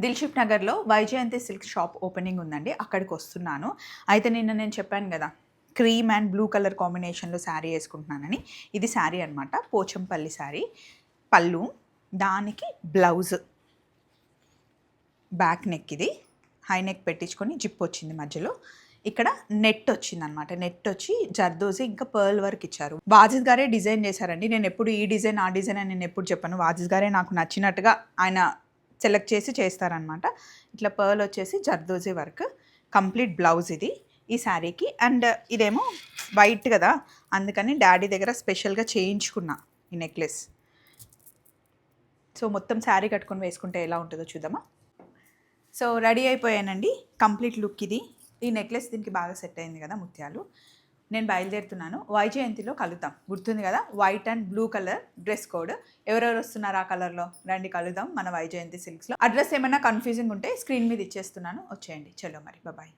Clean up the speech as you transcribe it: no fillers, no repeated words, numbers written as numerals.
దిల్షుక్ నగర్లో Vyjayanthi silk shop opening ఉందండి. అక్కడికి వస్తున్నాను. అయితే నిన్న నేను చెప్పాను కదా, క్రీమ్ అండ్ బ్లూ కలర్ కాంబినేషన్లో శారీ వేసుకుంటున్నానని. ఇది శారీ అనమాట, పోచంపల్లి శారీ. పళ్ళు, దానికి బ్లౌజ్, బ్యాక్ నెక్, ఇది హై నెక్ పెట్టించుకొని జిప్ వచ్చింది మధ్యలో. ఇక్కడ నెట్ వచ్చింది అనమాట. నెట్ వచ్చి జర్దోజీ ఇంకా పర్ల్ వర్క్ ఇచ్చారు. వాజిద్ గారే డిజైన్ చేశారండి. నేను ఎప్పుడు ఈ డిజైన్ ఆ డిజైన్ అని నేను ఎప్పుడు చెప్పాను. వాజిద్ గారే నాకు నచ్చినట్టుగా ఆయన సెలెక్ట్ చేసి చేస్తారనమాట. ఇట్లా పర్ల్ వచ్చేసి జర్దోజీ వర్క్, కంప్లీట్ బ్లౌజ్ ఇది ఈ శారీకి. అండ్ ఇదేమో వైట్ కదా, అందుకని డాడీ దగ్గర స్పెషల్గా చేయించుకున్నా ఈ నెక్లెస్. సో మొత్తం శారీ కట్టుకొని వేసుకుంటే ఎలా ఉంటుందో చూద్దామా. సో రెడీ అయిపోయానండి, కంప్లీట్ లుక్ ఇది. ఈ నెక్లెస్ దీనికి బాగా సెట్ అయింది కదా, ముత్యాలు. నేను బయలుదేరుతున్నాను. వైజయంతిలో కలుద్దాం. గుర్తుంది కదా, white and blue colour dress code. ఎవరెవరు వస్తున్నారు ఆ కలర్లో, రండి కలుద్దాం మన వైజయంతి సిల్క్స్లో. అడ్రస్ ఏమైనా కన్ఫ్యూజింగ్ ఉంటే స్క్రీన్ మీద ఇచ్చేస్తున్నాను, వచ్చేయండి. చలో మరి, బాయ్.